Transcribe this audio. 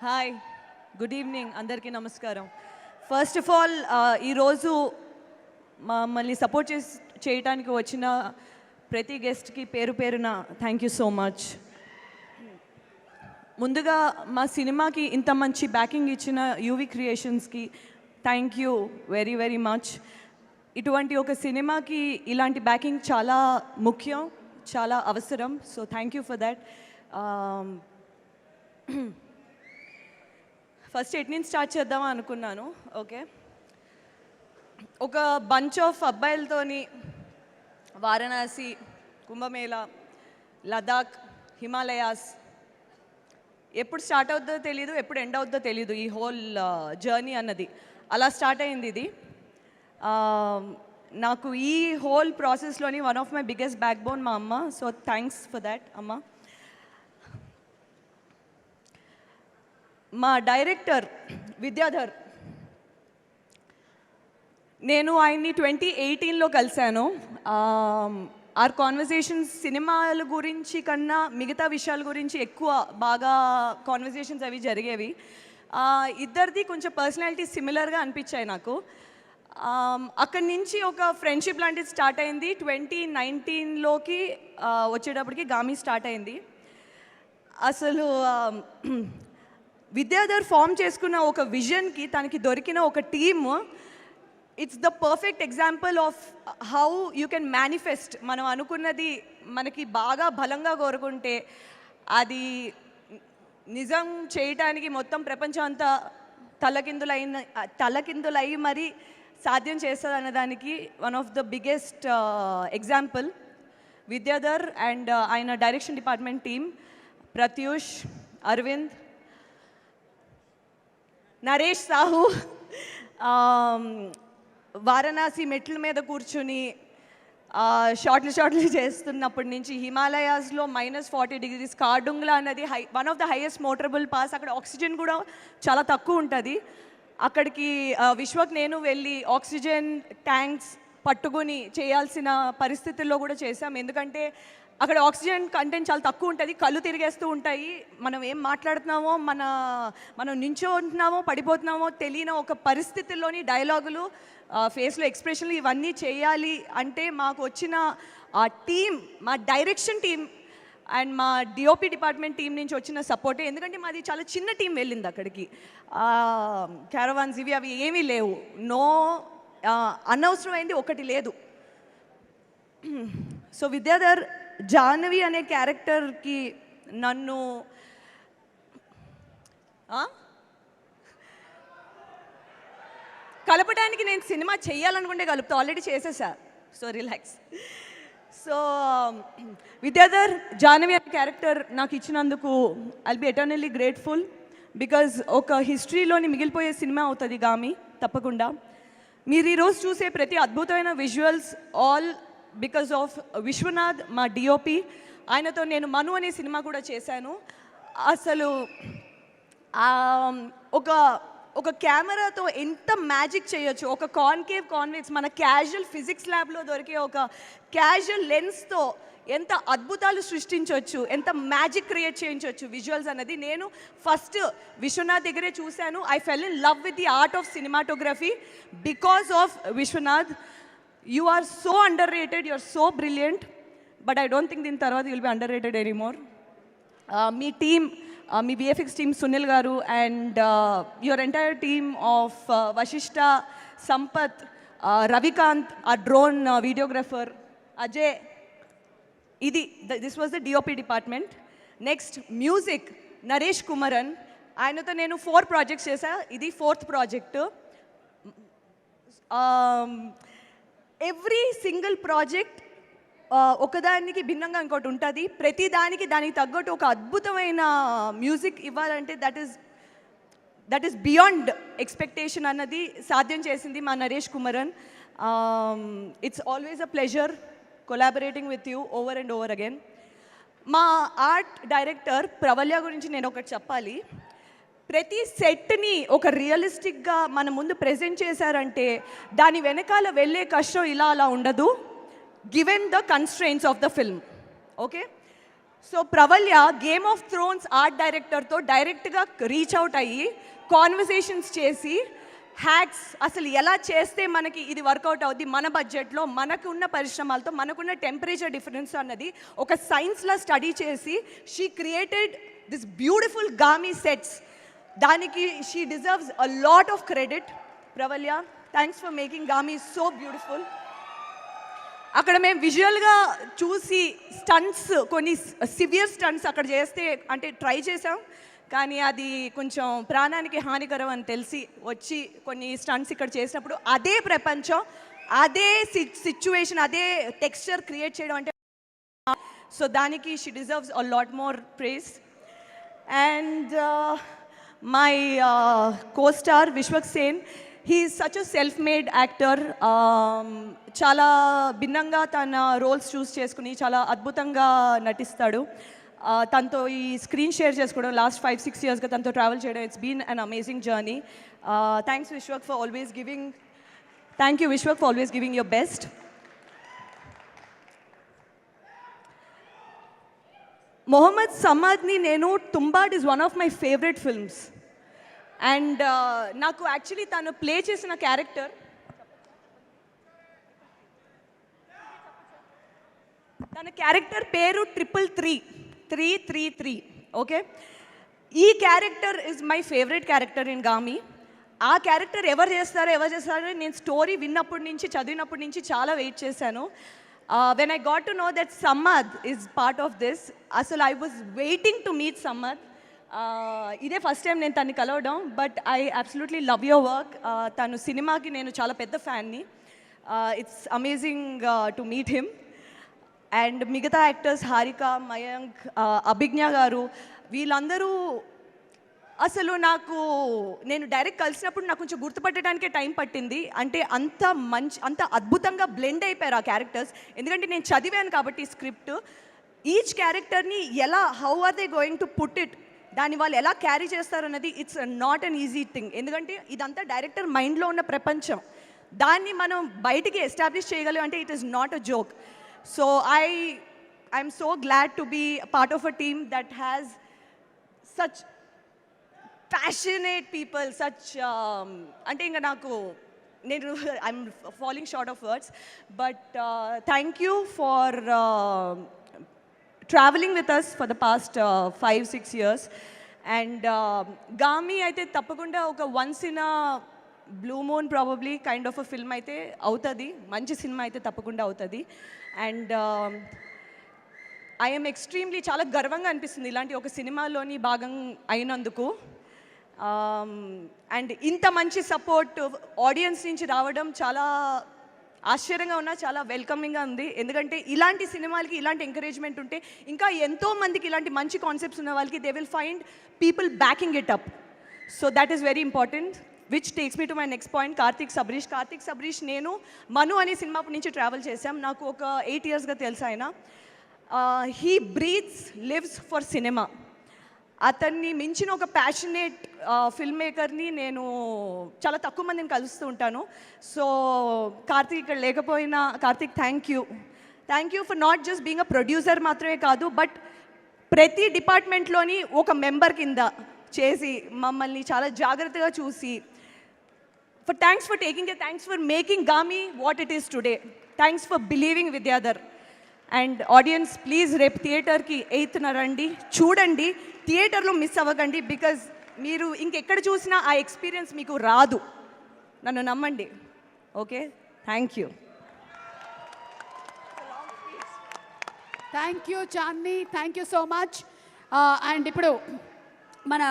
Hi, good evening, అందరికీ నమస్కారం. First of all ఈరోజు మమ్మల్ని సపోర్ట్ చేయడానికి వచ్చిన ప్రతి గెస్ట్కి పేరు పేరున థ్యాంక్ యూ సో మచ్. ముందుగా మా సినిమాకి ఇంత మంచి బ్యాకింగ్ ఇచ్చిన UV క్రియేషన్స్కి thank you very very much. ఇటువంటి ఒక సినిమాకి ఇలాంటి బ్యాకింగ్ చాలా ముఖ్యం, చాలా అవసరం. So thank you for that. First at నుంచి స్టార్ట్ చేద్దామా అనుకున్నాను. ఓకే, ఒక బంచ్ ఆఫ్ అబ్బాయిలతోని వారణాసి, కుంభమేళా, లదాఖ్, హిమాలయాస్, ఎప్పుడు స్టార్ట్ అవుతుందో తెలీదు, ఎప్పుడు ఎండ్ అవుతుందో తెలీదు ఈ హోల్ జర్నీ అన్నది. అలా స్టార్ట్ అయింది ఇది. నాకు ఈ హోల్ ప్రాసెస్లోని one of my biggest back bone మా అమ్మ. సో థ్యాంక్స్ ఫర్ దాట్ అమ్మ. మా డైరెక్టర్ విద్యాధర్, నేను ఆయన్ని 2018లో కలిశాను. ఆర్ కాన్వర్జేషన్స్ సినిమాల గురించి కన్నా మిగతా విషయాల గురించి ఎక్కువ బాగా కాన్వర్జేషన్స్ అవి జరిగేవి. ఇద్దరిది కొంచెం పర్సనాలిటీ సిమిలర్గా అనిపించాయి నాకు. అక్కడి నుంచి ఒక ఫ్రెండ్షిప్ లాంటిది స్టార్ట్ అయింది. 2019లోకి వచ్చేటప్పటికి గామి స్టార్ట్ అయింది. అసలు విద్యాధర్ ఫామ్ చేసుకున్న ఒక విజన్కి తనకి దొరికిన ఒక team, it's the perfect example of how you can manifest. మనం అనుకున్నది మనకి బాగా బలంగా కోరుకుంటే అది నిజం చేయటానికి మొత్తం ప్రపంచం అంతా తలకిందులై మరీ సాధ్యం చేస్తుంది అన్నదానికి one of the biggest example Vidyadhar and ఆయన direction department team, Pratyush, Aravind, Naresh Sahu. Varanasi మెట్ల మీద కూర్చుని షార్ట్లు చేస్తున్నప్పటి నుంచి హిమాలయాస్లో -40 degrees కార్డుంగ్లా అన్నది one of the highest motorable pass. అక్కడ ఆక్సిజన్ కూడా చాలా తక్కువ ఉంటుంది. అక్కడికి విశ్వక్ నేను వెళ్ళి ఆక్సిజన్ ట్యాంక్స్ పట్టుకుని చేయాల్సిన పరిస్థితుల్లో కూడా చేశాం. ఎందుకంటే అక్కడ ఆక్సిజన్ కంటెంట్ చాలా తక్కువ ఉంటుంది, కళ్ళు తిరిగేస్తూ ఉంటాయి. మనం ఏం మాట్లాడుతున్నామో, మనం నించో ఉంటున్నామో పడిపోతున్నామో తెలియని ఒక పరిస్థితుల్లోని డైలాగులు, ఫేస్లో ఎక్స్ప్రెషన్లు ఇవన్నీ చేయాలి అంటే మాకు వచ్చిన ఆ టీం, మా డైరెక్షన్ టీం అండ్ మా డిఓపి డిపార్ట్మెంట్ టీం నుంచి వచ్చిన సపోర్టే. ఎందుకంటే మాది చాలా చిన్న టీం వెళ్ళింది అక్కడికి. క్యారవాన్స్ ఇవి అవి ఏమీ లేవు. అనవసరమైంది ఒకటి లేదు. సో విద్యాధర్ జాహ్నవి అనే క్యారెక్టర్కి నన్ను కలపడానికి నేను సినిమా చెయ్యాలనుకుంటే కలుపుతా, ఆల్రెడీ చేసేసా. So relax. So Vidyadhar Jahnavi అనే క్యారెక్టర్ నాకు ఇచ్చినందుకు I'll be eternally grateful. Because ఒక హిస్టరీలోని మిగిలిపోయే సినిమా అవుతుంది గామి, తప్పకుండా. మీరు ఈరోజు చూసే ప్రతి అద్భుతమైన visuals all because of Vishwanath, మా డిఓపి. ఆయనతో నేను మను అనే సినిమా కూడా చేశాను. అసలు ఒక కెమెరాతో ఎంత మ్యాజిక్ చేయొచ్చు, ఒక కాన్వెక్స్ మన క్యాజువల్ ఫిజిక్స్ ల్యాబ్లో దొరికే ఒక క్యాజువల్ లెన్స్తో ఎంత అద్భుతాలు సృష్టించవచ్చు, ఎంత మ్యాజిక్ క్రియేట్ చేయించవచ్చు విజువల్స్ అన్నది నేను ఫస్ట్ విశ్వనాథ్ దగ్గరే చూశాను. I fell in love with the art of cinematography because of Vishwanath. You are so underrated, you are so brilliant, but I don't think din tarvata you will be underrated anymore. Me team, me VFX team Sunil garu and your entire team of Vashishta, Sampath, Ravikant, our drone videographer, Ajay. This was the DOP department. Next, music, Naresh Kumaran. Ayanato nenu 4 projects chesa, idi 4th project. Every single project ఒకదానికి భిన్నంగా ఇంకోటి ఉంటుంది. ప్రతి దానికి తగ్గట్టు ఒక అద్భుతమైన music ఇవ్వాలంటే దట్ ఈస్ బియాండ్ ఎక్స్పెక్టేషన్ అన్నది సాధ్యం చేసింది మా Naresh Kumaran. It's always a pleasure collaborating with you over and over again. మా ఆర్ట్ డైరెక్టర్ ప్రవల్య గురించి నేను ఒకటి చెప్పాలి. ప్రతి సెట్ని ఒక రియలిస్టిక్గా మన ముందు ప్రెజెంట్ చేశారంటే దాని వెనకాల వెళ్ళే కష్టం ఇలా అలా ఉండదు, given the constraints of the film. Okay, so Pravalya Game of Thrones art డైరెక్టర్తో డైరెక్ట్గా రీచ్ అవుట్ అయ్యి కాన్వర్సేషన్స్ చేసి హ్యాక్స్ అసలు ఎలా చేస్తే మనకి ఇది వర్కౌట్ అవుద్ది మన బడ్జెట్లో మనకున్న పరిశ్రమలతో మనకున్న టెంపరేచర్ డిఫరెన్స్ అన్నది ఒక సైన్స్లా స్టడీ చేసి she created this beautiful Gaami sets. దానికి she deserves a lot of credit. Pravalya, thanks for making Gaami so beautiful. అక్కడ మేము విజువల్గా చూసి స్టంట్స్, కొన్ని సివియర్ స్టంట్స్ అక్కడ చేస్తే అంటే ట్రై చేసాం, కానీ అది కొంచెం ప్రాణానికి హానికరం అని తెలిసి వచ్చి కొన్ని స్టంట్స్ ఇక్కడ చేసినప్పుడు అదే ప్రపంచం, అదే సిచ్యువేషన్, అదే టెక్స్చర్ క్రియేట్ చేయడం అంటే, సో దానికి she deserves a lot more prize. And my co-star Vishwak Sen, he is such a self made actor. చాలా భిన్నంగా తన రోల్స్ చూస్ చేసుకుని చాలా అద్భుతంగా నటిస్తాడు. తనతో ఈ స్క్రీన్ షేర్ చేసుకోవడం లాస్ట్ 5-6 yearsగా తనతో ట్రావెల్ చేయడం, it's been an amazing journey. Thanks Vishwak for always giving, thank you Vishwak for always giving your best. Mohammad సమాద్ని నేను Tumbbad is one of my favourite films. And నాకు యాక్చువల్లీ తను ప్లే చేసిన క్యారెక్టర్, తన క్యారెక్టర్ పేరు 333 ఓకే. ఈ character is my favourite character in Gaami. ఆ character ఎవరు చేస్తారో నేను స్టోరీ విన్నప్పటి నుంచి, చదివినప్పటి నుంచి చాలా వెయిట్ చేశాను. When I got to know that Samad is part of this, అసలు I was waiting to meet Samad. ఇదే ఫస్ట్ టైం నేను తన్ని కలవడం, but I absolutely love your work. తను సినిమాకి నేను చాలా పెద్ద ఫ్యాన్ని. It's amazing to meet him. And మిగతా యాక్టర్స్ హారిక, మయాంక్, అభిజ్ఞ గారు, వీళ్ళందరూ అసలు నేను డైరెక్ట్ కలిసినప్పుడు నాకు కొంచెం గుర్తుపట్టడానికే టైం పట్టింది. అంటే అంత అద్భుతంగా బ్లెండ్ అయిపోయారు ఆ క్యారెక్టర్స్. ఎందుకంటే నేను చదివాను కాబట్టి స్క్రిప్ట్, ఈచ్ క్యారెక్టర్ని how are they going to put it, దాన్ని వాళ్ళు ఎలా క్యారీ చేస్తారన్నది it's not an easy thing. ఎందుకంటే ఇదంతా డైరెక్టర్ మైండ్లో ఉన్న ప్రపంచం, దాన్ని మనం బయటికి ఎస్టాబ్లిష్ చేయగలం అంటే it is not a joke. So I'm so glad to be part of a team that has such passionate people, such అంటే ఇంకా I'm following short of words. But thank you for travelling with us for the past 5-6 years. And Gaami అయితే తప్పకుండా ఒక once in a blue moon probably kind of a film అయితే అవుతుంది, మంచి cinema అయితే తప్పకుండా అవుతుంది. అండ్ ఐఎమ్ ఎక్స్ట్రీమ్లీ చాలా గర్వంగా అనిపిస్తుంది ఇలాంటి ఒక సినిమాలోని భాగం అయినందుకు. అండ్ ఇంత మంచి సపోర్ట్ ఆడియన్స్ నుంచి రావడం చాలా ఆశ్చర్యంగా ఉన్నా, చాలా వెల్కమింగ్గా ఉంది. ఎందుకంటే ఇలాంటి సినిమాలకి ఇలాంటి ఎంకరేజ్మెంట్ ఉంటే ఇంకా ఎంతోమందికి ఇలాంటి మంచి కాన్సెప్ట్స్ ఉన్న వాళ్ళకి they will find people backing it up. So that is very important, which takes me to my next point, Karthik Sabareesh నేను మను అనే సినిమా నుంచి ట్రావెల్ చేశాం. నాకు ఒక 8 yearsగా తెలుసు ఆయన. He breathes, lives for cinema. అతన్ని మించిన ఒక ప్యాషనేట్ ఫిల్మ్ మేకర్ని నేను చాలా తక్కువ మందిని కలుస్తూ ఉంటాను. సో కార్తీక్ ఇక్కడ లేకపోయినా, Karthik thank you for not just being a producer మాత్రమే కాదు, బట్ ప్రతి డిపార్ట్మెంట్లోని ఒక మెంబర్ కింద చేసి మమ్మల్ని చాలా జాగ్రత్తగా చూసి, thanks for taking it, thanks for making గామీ what it is today, thanks for believing Vidyadhar. And audience please రేపు థియేటర్కి 8th రండి, చూడండి, థియేటర్లో మిస్ అవ్వకండి. బికాజ్ మీరు ఇంకెక్కడ చూసినా ఆ ఎక్స్పీరియన్స్ మీకు రాదు, నన్ను నమ్మండి. Okay, thank you. Thank you Chandini, thank you so much. And ఇప్పుడు మన